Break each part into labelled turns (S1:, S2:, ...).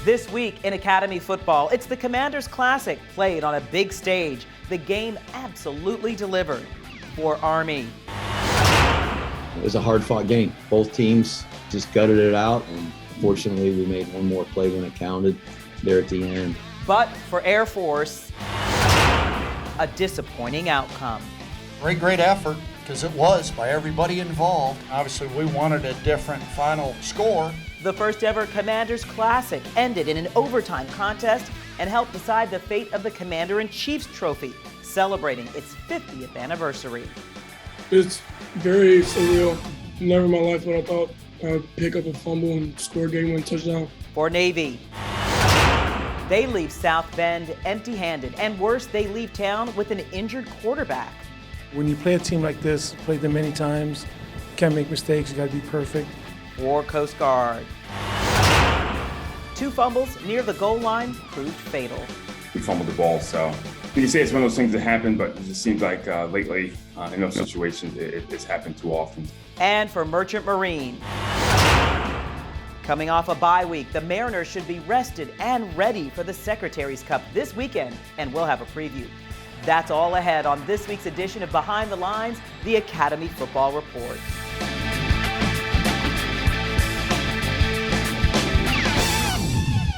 S1: This week in Academy football, it's the Commanders Classic played on a big stage. The game absolutely delivered for Army.
S2: It was a hard-fought game. Both teams just gutted it out, and fortunately we made one more play when it counted there at the end.
S1: But for Air Force, a disappointing outcome.
S3: Great effort, because it was by everybody involved. Obviously, we wanted a different final score.
S1: The first ever Commanders Classic ended in an overtime contest and helped decide the fate of the Commander-in-Chief's trophy, celebrating its 50th anniversary.
S4: It's very surreal. Never in my life would I thought I'd pick up a fumble and score a game-winning touchdown.
S1: For Navy, they leave South Bend empty-handed, and worse, they leave town with an injured quarterback.
S5: When you play a team like this, played them many times, you can't make mistakes, you gotta be perfect.
S1: For Coast Guard, 2 fumbles near the goal line proved fatal.
S6: We fumbled the ball, so you can say it's one of those things that happen, but it just seems like lately in those situations it's happened too often.
S1: And for Merchant Marine, coming off a bye week, the Mariners should be rested and ready for the Secretary's Cup this weekend, and we'll have a preview. That's all ahead on this week's edition of Behind the Lines, the Academy Football Report.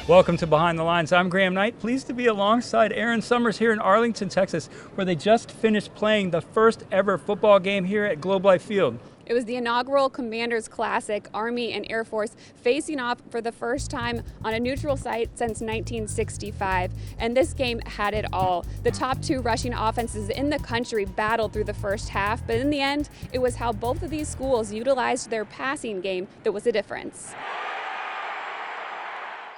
S7: Welcome to Behind the Lines. I'm Graham Knight, pleased to be alongside Aaron Summers here in Arlington, Texas, where they just finished playing the first ever football game here at Globe Life Field.
S8: It was the inaugural Commanders Classic, Army and Air Force facing off for the first time on a neutral site since 1965. And this game had it all. The top 2 rushing offenses in the country battled through the first half, but in the end, it was how both of these schools utilized their passing game that was the difference.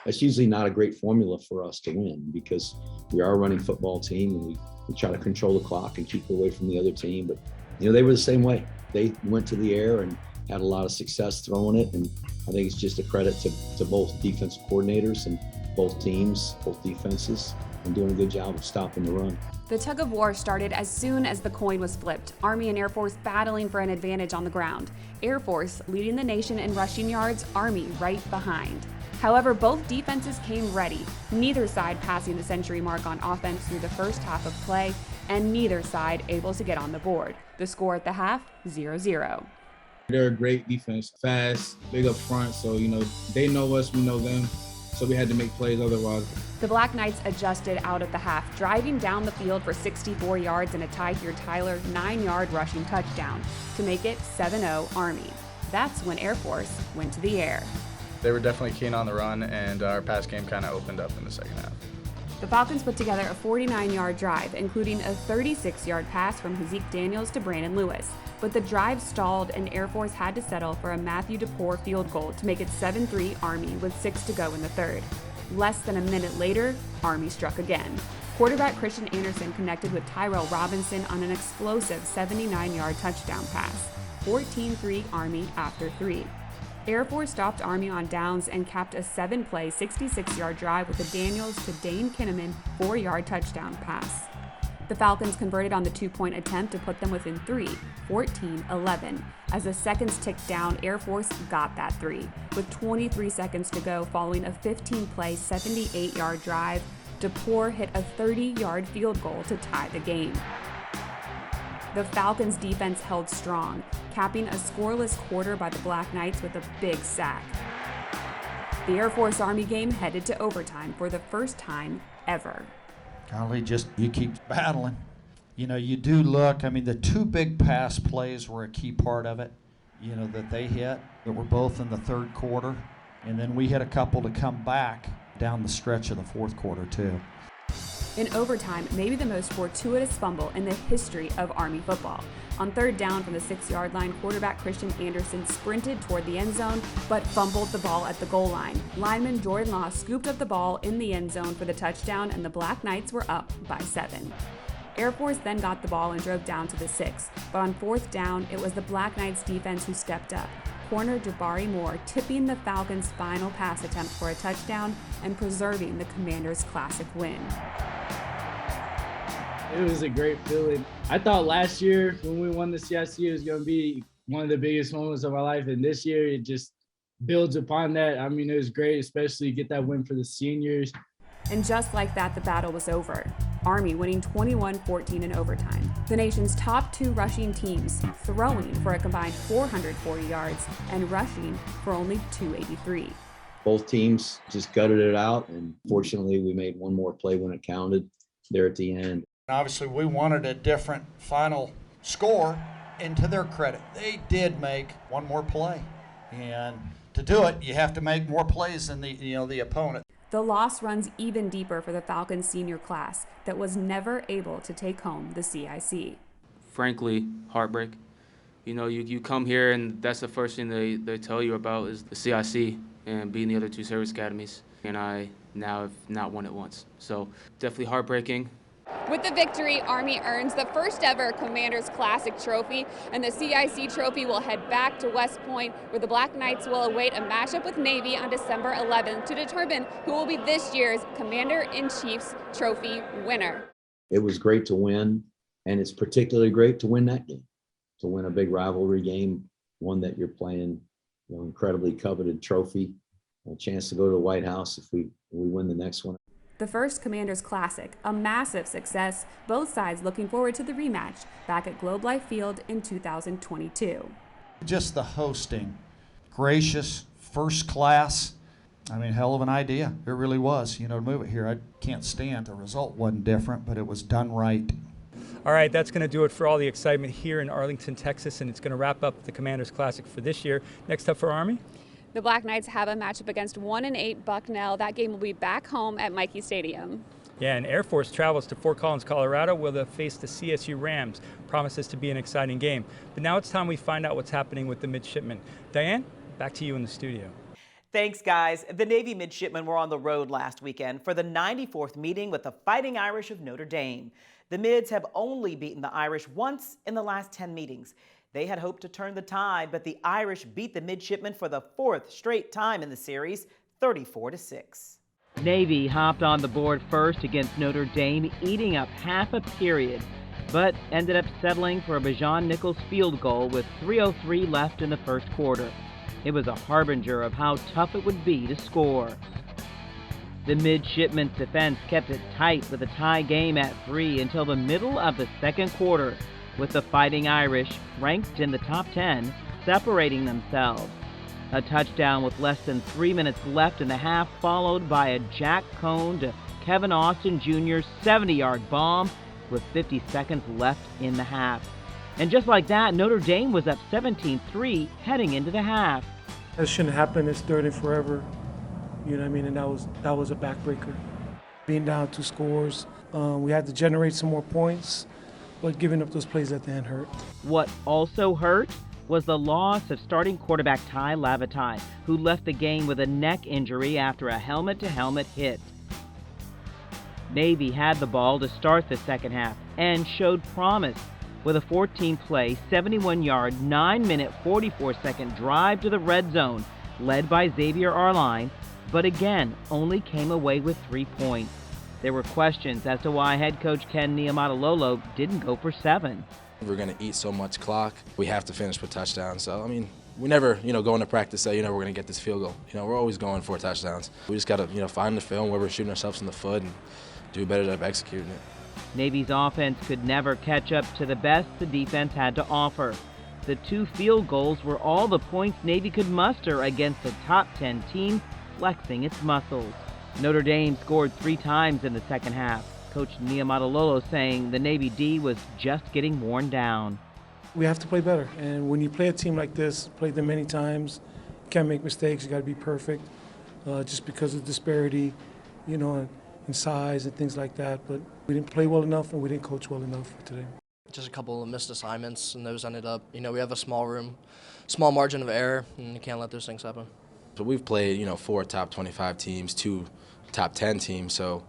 S2: That's usually not a great formula for us to win because we are a running football team and we try to control the clock and keep it away from the other team. But, they were the same way. They went to the air and had a lot of success throwing it. And I think it's just a credit to both defensive coordinators and both teams, both defenses, and doing a good job of stopping the run.
S9: The tug of war started as soon as the coin was flipped. Army and Air Force battling for an advantage on the ground. Air Force leading the nation in rushing yards, Army right behind. However, both defenses came ready, neither side passing the century mark on offense through the first half of play, and neither side able to get on the board. The score at the half, 0-0.
S10: They're a great defense, fast, big up front, so, they know us, we know them, so we had to make plays otherwise.
S9: The Black Knights adjusted out of the half, driving down the field for 64 yards and a Tyler Tyler 9-yard rushing touchdown to make it 7-0 Army. That's when Air Force went to the air.
S11: They were definitely keen on the run, and our pass game kind of opened up in the second half.
S9: The Falcons put together a 49-yard drive, including a 36-yard pass from Hazik Daniels to Brandon Lewis. But the drive stalled, and Air Force had to settle for a Matthew DePore field goal to make it 7-3 Army with 6 to go in the third. Less than a minute later, Army struck again. Quarterback Christian Anderson connected with Tyrell Robinson on an explosive 79-yard touchdown pass. 14-3 Army after 3. Air Force stopped Army on downs and capped a 7-play, 66-yard drive with a Daniels to Dane Kinnaman 4-yard touchdown pass. The Falcons converted on the 2-point attempt to put them within 3, 14-11. As the seconds ticked down, Air Force got that 3. With 23 seconds to go following a 15-play, 78-yard drive, DePore hit a 30-yard field goal to tie the game. The Falcons' defense held strong, capping a scoreless quarter by the Black Knights with a big sack. The Air Force Army game headed to overtime for the first time ever.
S3: Golly, you keep battling. You do look, the 2 big pass plays were a key part of it, that they hit, that were both in the third quarter. And then we hit a couple to come back down the stretch of the fourth quarter, too.
S9: In overtime, maybe the most fortuitous fumble in the history of Army football. On third down from the 6-yard line, quarterback Christian Anderson sprinted toward the end zone, but fumbled the ball at the goal line. Lineman Jordan Law scooped up the ball in the end zone for the touchdown, and the Black Knights were up by 7. Air Force then got the ball and drove down to the 6, but on fourth down, it was the Black Knights defense who stepped up. Corner Jabari Moore tipping the Falcons' final pass attempt for a touchdown and preserving the Commanders' classic win.
S10: It was a great feeling. I thought last year when we won the CIC, it was going to be one of the biggest moments of our life. And this year, builds upon that. I mean, it was great, especially get that win for the seniors.
S9: And just like that, the battle was over. Army winning 21-14 in overtime. The nation's top two rushing teams throwing for a combined 440 yards and rushing for only 283.
S2: Both teams just gutted it out, and fortunately we made one more play when it counted there at the end.
S3: Obviously, we wanted a different final score, and to their credit, they did make one more play. And to do it, you have to make more plays than the opponent.
S9: The loss runs even deeper for the Falcons senior class that was never able to take home the CIC.
S12: Frankly, heartbreak. You know, you come here and that's the first thing they tell you about is the CIC and beating the other two service academies. And I now have not won it once. So definitely heartbreaking.
S8: With the victory, Army earns the first ever Commanders Classic trophy, and the CIC trophy will head back to West Point, where the Black Knights will await a matchup with Navy on December 11th to determine who will be this year's Commander-in-Chief's trophy winner.
S2: It was great to win, and it's particularly great to win that game, to win a big rivalry game, one that you're playing, incredibly coveted trophy, a chance to go to the White House if we win the next one.
S9: The first Commanders Classic, a massive success, both sides looking forward to the rematch back at Globe Life Field in 2022.
S3: Just the hosting, gracious, first class. I mean, hell of an idea. It really was, to move it here. I can't stand the result wasn't different, but it was done right.
S7: All right, that's going to do it for all the excitement here in Arlington, Texas, and it's going to wrap up the Commanders Classic for this year. Next up for Army.
S8: The Black Knights have a matchup against 1-8 Bucknell. That game will be back home at Michie Stadium.
S7: Yeah, and Air Force travels to Fort Collins, Colorado, where they'll face the CSU Rams. Promises to be an exciting game. But now it's time we find out what's happening with the Midshipmen. Diane, back to you in the studio.
S1: Thanks, guys. The Navy Midshipmen were on the road last weekend for the 94th meeting with the Fighting Irish of Notre Dame. The Mids have only beaten the Irish once in the last 10 meetings. They had hoped to turn the tide, but the Irish beat the Midshipmen for the fourth straight time in the series, 34-6. Navy hopped on the board first against Notre Dame, eating up half a period, but ended up settling for a Bajan Nichols field goal with 3:03 left in the first quarter. It was a harbinger of how tough it would be to score. The Midshipmen's defense kept it tight with a tie game at 3 until the middle of the second quarter, with the Fighting Irish, ranked in the top 10, separating themselves. A touchdown with less than 3 minutes left in the half, followed by a Jack Cone to Kevin Austin Jr.'s 70-yard bomb with 50 seconds left in the half. And just like that, Notre Dame was up 17-3 heading into the half.
S5: That shouldn't happen. It's third and forever. You know what I mean? And that was a backbreaker. Being down 2 scores, we had to generate some more points, but giving up those plays at the end hurt.
S1: What also hurt was the loss of starting quarterback Ty Lavatai, who left the game with a neck injury after a helmet-to-helmet hit. Navy had the ball to start the second half and showed promise with a 14-play, 71-yard, 9-minute, 44-second drive to the red zone, led by Xavier Arline, but again only came away with 3 points. There were questions as to why head coach Ken Niumatalolo didn't go for 7.
S13: We're going to eat so much clock. We have to finish with touchdowns. So, we never, go into practice say, we're going to get this field goal. We're always going for touchdowns. We just got to, find the film where we're shooting ourselves in the foot and do a better job executing it.
S1: Navy's offense could never catch up to the best the defense had to offer. The 2 field goals were all the points Navy could muster against a top 10 team, flexing its muscles. Notre Dame scored 3 times in the second half. Coach Niumatalolo saying the Navy D was just getting worn down.
S5: We have to play better, and when you play a team like this, play them many times, you can't make mistakes, you got to be perfect, just because of disparity, in size and things like that. But we didn't play well enough and we didn't coach well enough for today.
S14: Just a couple of missed assignments, and those ended up, we have a small margin of error, and you can't let those things happen.
S13: So we've played, 4 top 25 teams, 2 top 10 teams, so,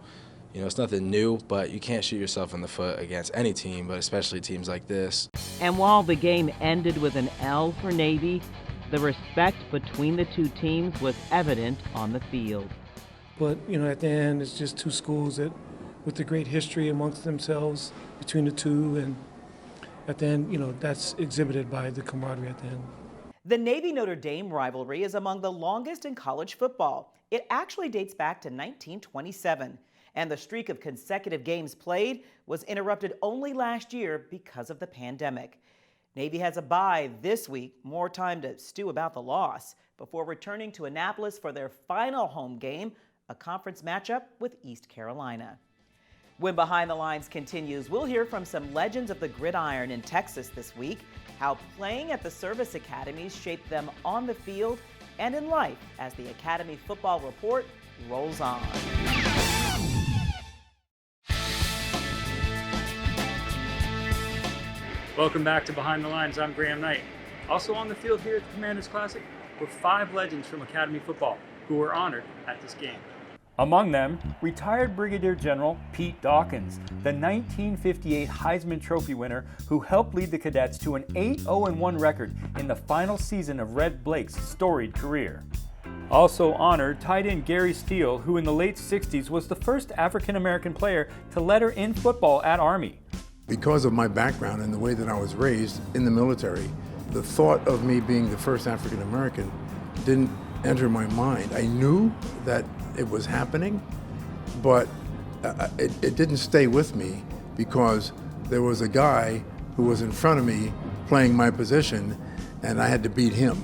S13: it's nothing new, but you can't shoot yourself in the foot against any team, but especially teams like this.
S1: And while the game ended with an L for Navy, the respect between the 2 teams was evident on the field.
S5: But, at the end, it's just 2 schools that, with a great history amongst themselves between the 2, and at the end, that's exhibited by the camaraderie at the end.
S1: The Navy-Notre Dame rivalry is among the longest in college football. It actually dates back to 1927, and the streak of consecutive games played was interrupted only last year because of the pandemic. Navy has a bye this week, more time to stew about the loss, before returning to Annapolis for their final home game, a conference matchup with East Carolina. When Behind the Lines continues, we'll hear from some legends of the gridiron in Texas this week, how playing at the service academies shaped them on the field and in life as the Academy Football Report rolls on.
S7: Welcome back to Behind the Lines. I'm Graham Knight. Also on the field here at the Commanders Classic were 5 legends from Academy football who were honored at this game. Among them, retired Brigadier General Pete Dawkins, the 1958 Heisman Trophy winner who helped lead the cadets to an 8-0-1 record in the final season of Red Blake's storied career. Also honored, tight end Gary Steele, who in the late 60s was the first African-American player to letter in football at Army.
S15: Because of my background and the way that I was raised in the military, the thought of me being the first African-American didn't enter my mind. I knew that it was happening, but it didn't stay with me because there was a guy who was in front of me playing my position and I had to beat him.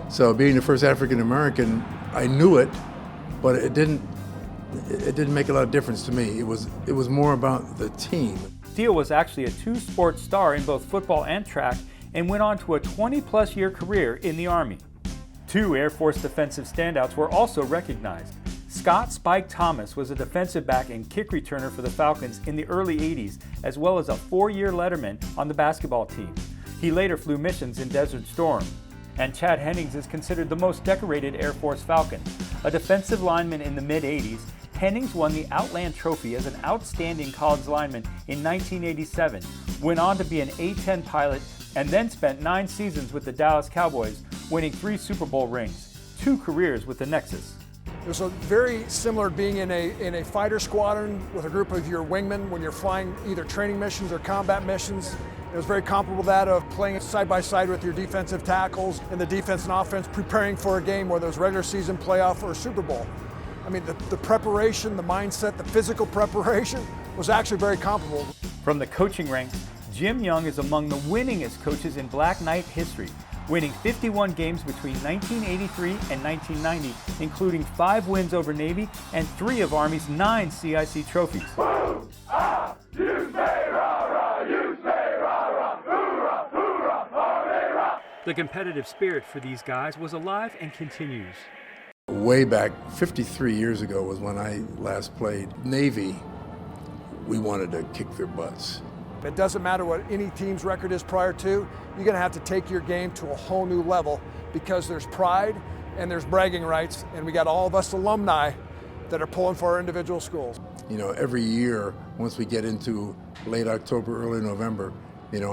S15: So being the first African American, I knew it, but it didn't make a lot of difference to me. It was more about the team.
S7: Steele was actually a 2-sport star in both football and track and went on to a 20-plus year career in the Army. 2 Air Force defensive standouts were also recognized. Scott Spike Thomas was a defensive back and kick returner for the Falcons in the early 80s, as well as a 4-year letterman on the basketball team. He later flew missions in Desert Storm. And Chad Hennings is considered the most decorated Air Force Falcon. A defensive lineman in the mid-80s, Hennings won the Outland Trophy as an outstanding college lineman in 1987, went on to be an A-10 pilot, and then spent 9 seasons with the Dallas Cowboys, winning 3 Super Bowl rings, 2 careers with the Nexus.
S16: It was very similar being in a fighter squadron with a group of your wingmen when you're flying either training missions or combat missions. It was very comparable to that of playing side by side with your defensive tackles in the defense and offense, preparing for a game, whether it was regular season, playoff, or Super Bowl. I mean, the preparation, the mindset, the physical preparation was actually very comparable.
S7: From the coaching ranks, Jim Young is among the winningest coaches in Black Knight history, winning 51 games between 1983 and 1990, including 5 wins over Navy and 3 of Army's 9 CIC trophies. The competitive spirit for these guys was alive and continues.
S15: Way back 53 years ago was when I last played Navy. We wanted to kick their butts.
S16: It doesn't matter what any team's record is prior to, you're going to have to take your game to a whole new level because there's pride and there's bragging rights, and we got all of us alumni that are pulling for our individual schools.
S15: You know, every year, once we get into late October, early November, you know,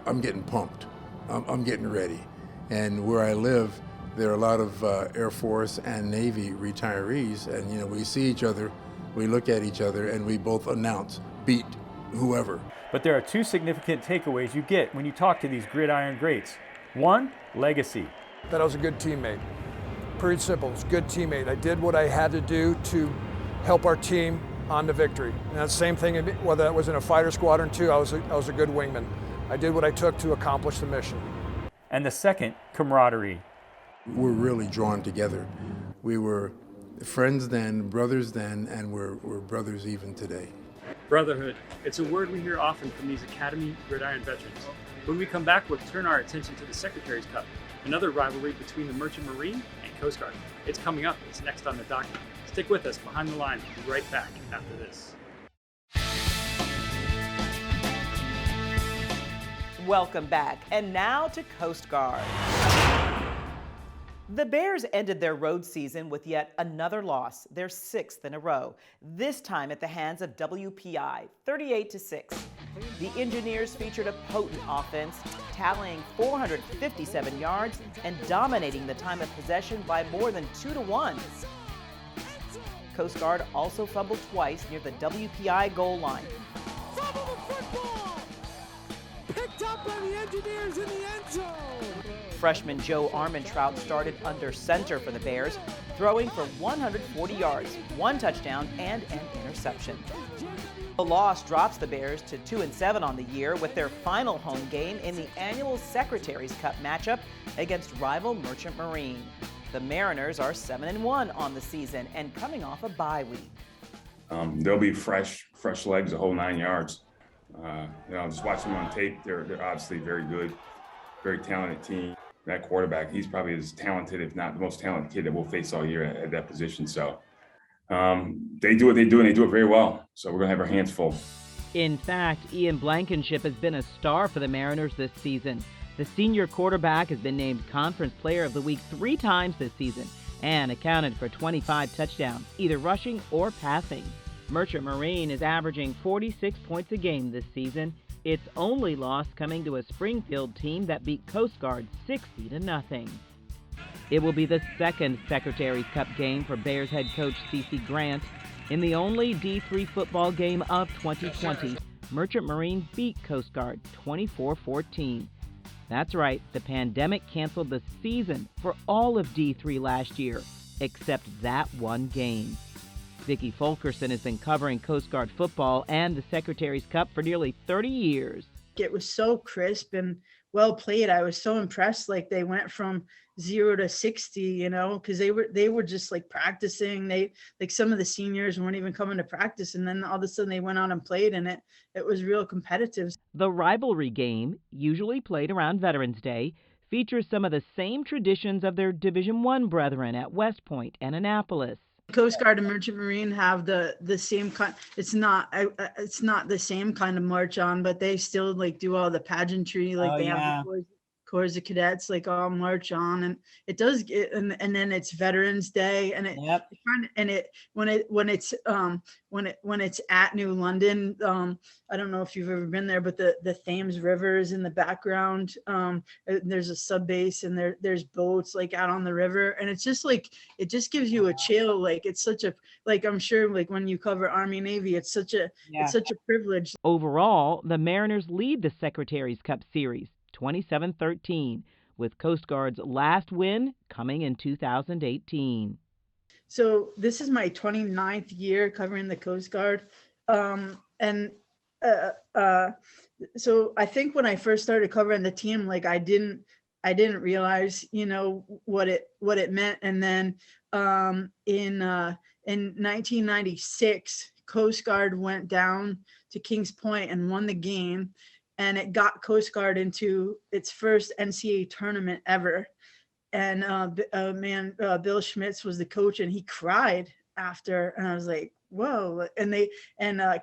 S15: I'm getting pumped. I'm getting ready. And where I live, there are a lot of Air Force and Navy retirees, and you know, we see each other, we look at each other, and we both announce, beat whoever.
S7: But there are 2 significant takeaways you get when you talk to these gridiron greats. 1, legacy.
S16: That I was a good teammate. Pretty simple, I was a good teammate. I did what I had to do to help our team on to victory. And that's the same thing, whether that was in a fighter squadron too, I was a good wingman. I did what I took to accomplish the mission.
S7: And the second, camaraderie.
S15: We're really drawn together. We were friends then, brothers then, and we're brothers even today.
S7: Brotherhood. It's a word we hear often from these Academy gridiron veterans. When we come back, we'll turn our attention to the Secretary's Cup, another rivalry between the Merchant Marine and Coast Guard. It's coming up. It's next on the docket. Stick with us. Behind the Line. We'll be right back after this.
S1: Welcome back. And now to Coast Guard. The Bears ended their road season with yet another loss, their 6th in a row, this time at the hands of WPI, 38-6. The Engineers featured a potent offense, tallying 457 yards and dominating the time of possession by more than 2-1. Coast Guard also fumbled twice near the WPI goal line.
S17: Fumble the football! Picked up caught by the Engineers in the end zone.
S1: Freshman Joe Armentrout started under center for the Bears, throwing for 140 yards, 1 touchdown, and an interception. The loss drops the Bears to 2-7 on the year with their final home game in the annual Secretary's Cup matchup against rival Merchant Marine. The Mariners are 7-1 on the season and coming off a bye week.
S6: They'll be fresh legs, the whole 9 yards. Just watching them on tape, they're obviously very good, very talented team. That quarterback, he's probably as talented, if not the most talented kid that we'll face all year at that position. So they do what they do, and they do it very well. So we're going to have our hands full.
S1: In fact, Ian Blankenship has been a star for the Mariners this season. The senior quarterback has been named Conference Player of the Week 3 times this season and accounted for 25 touchdowns, either rushing or passing. Merchant Marine is averaging 46 points a game this season, its only loss coming to a Springfield team that beat Coast Guard 60-0. It will be the second Secretary's Cup game for Bears head coach C.C. Grant. In the only D3 football game of 2020, Merchant Marine beat Coast Guard 24-14. That's right, the pandemic canceled the season for all of D3 last year, except that one game. Vicki Fulkerson has been covering Coast Guard football and the Secretary's Cup for nearly 30 years.
S18: It was so crisp and well played. I was so impressed. Like they went from 0 to 60, because they were just like practicing. Some of the seniors weren't even coming to practice, and then all of a sudden they went out and played, and it was real competitive.
S1: The rivalry game, usually played around Veterans Day, features some of the same traditions of their Division I brethren at West Point and Annapolis.
S18: Coast Guard and Merchant Marine have the same kind. It's not the same kind of march on, but they still do all the pageantry. Have the Corps of Cadets all march on, and it does get, and then it's Veterans Day, and when it's at New London, I don't know if you've ever been there, but the Thames River is in the background. There's a sub base, and there's boats out on the river, and it's just it just gives you a chill. It's such a I'm sure when you cover Army Navy, it's such a privilege.
S1: Overall, the Mariners lead the Secretary's Cup series 27-13, with Coast Guard's last win coming in 2018.
S18: So this is my 29th year covering the Coast Guard. So I think when I first started covering the team, I didn't realize, what it meant. And then in 1996, Coast Guard went down to Kings Point and won the game. And it got Coast Guard into its first NCAA tournament ever. And Bill Schmitz was the coach, and he cried after. And I was like, whoa. And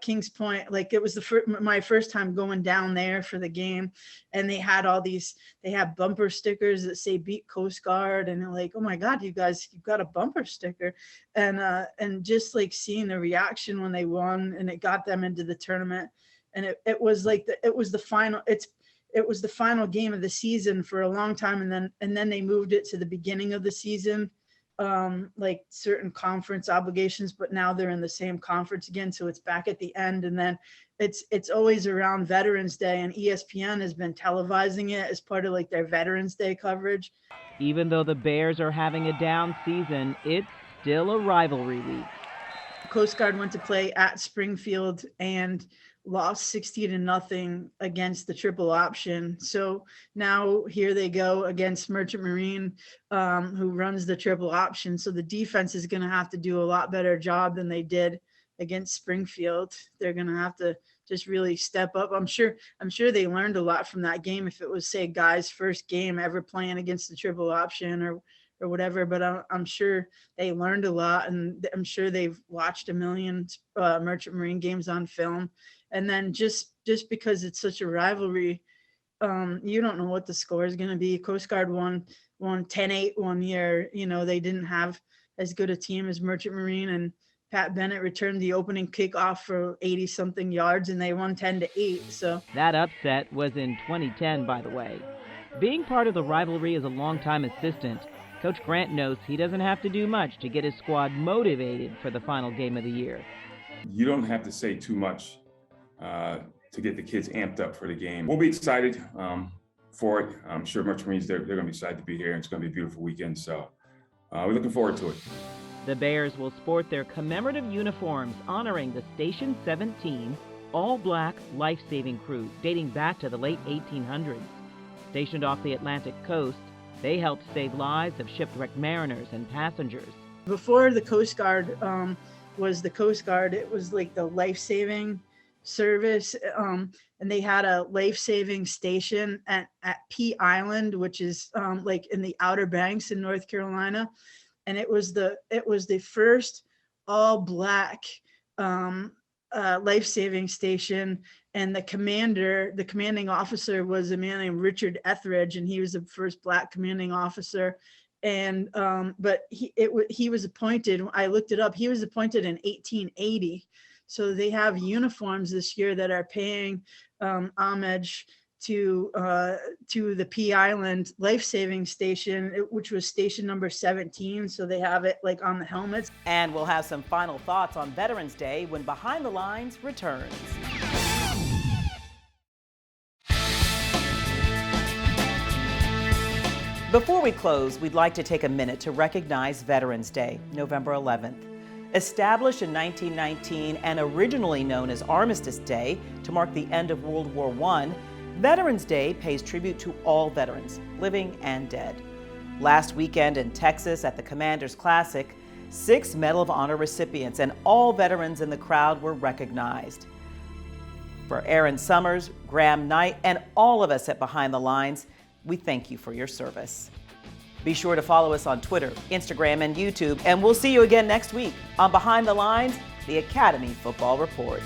S18: Kings Point, it was my first time going down there for the game. And they had they had bumper stickers that say beat Coast Guard. And they're like, oh my God, you guys, you've got a bumper sticker. And just seeing the reaction when they won, and it got them into the tournament. And it was the final game of the season for a long time, and then they moved it to the beginning of the season, certain conference obligations, but now they're in the same conference again, so it's back at the end. And then it's always around Veterans Day, and ESPN has been televising it as part of their Veterans Day coverage.
S1: Even though the Bears are having a down season, it's still a rivalry week.
S18: Coast Guard went to play at Springfield and lost 60-0 against the triple option. So now here they go against Merchant Marine, who runs the triple option. So the defense is going to have to do a lot better job than they did against Springfield. They're going to have to just really step up. I'm sure they learned a lot from that game. If it was, say, guys' first game ever playing against the triple option or whatever, but I'm sure they learned a lot, and I'm sure they've watched a million Merchant Marine games on film. And then just because it's such a rivalry, you don't know what the score is going to be. Coast Guard won 10-8 one year. They didn't have as good a team as Merchant Marine, and Pat Bennett returned the opening kickoff for 80-something yards, and they won 10-8. So
S1: that upset was in 2010, by the way. Being part of the rivalry as a longtime assistant, Coach Grant knows he doesn't have to do much to get his squad motivated for the final game of the year.
S6: You don't have to say too much to get the kids amped up for the game. We'll be excited for it. I'm sure Merchant Marines, they're going to be excited to be here. It's going to be a beautiful weekend, so we're looking forward to it.
S1: The Bears will sport their commemorative uniforms honoring the Station 17 all-black life-saving crew dating back to the late 1800s. Stationed off the Atlantic coast, they helped save lives of shipwrecked mariners and passengers. Before the Coast Guard was the Coast Guard, it was like the life-saving service, and they had a life-saving station at Pea Island, which is like in the Outer Banks in North Carolina, and it was the first all-black life-saving station, and the commanding officer was a man named Richard Etheridge, and he was the first black commanding officer. And but he was appointed, I looked it up, he was appointed in 1880. So they have uniforms this year that are paying homage to the Pea Island life-saving station, which was station number 17. So they have it like on the helmets. And we'll have some final thoughts on Veterans Day when Behind the Lines returns. Before we close, we'd like to take a minute to recognize Veterans Day, November 11th. Established in 1919 and originally known as Armistice Day to mark the end of World War I, Veterans Day pays tribute to all veterans, living and dead. Last weekend in Texas at the Commanders Classic, 6 Medal of Honor recipients and all veterans in the crowd were recognized. For Aaron Summers, Graham Knight, and all of us at Behind the Lines, we thank you for your service. Be sure to follow us on Twitter, Instagram, and YouTube, and we'll see you again next week on Behind the Lines, the Academy Football Report.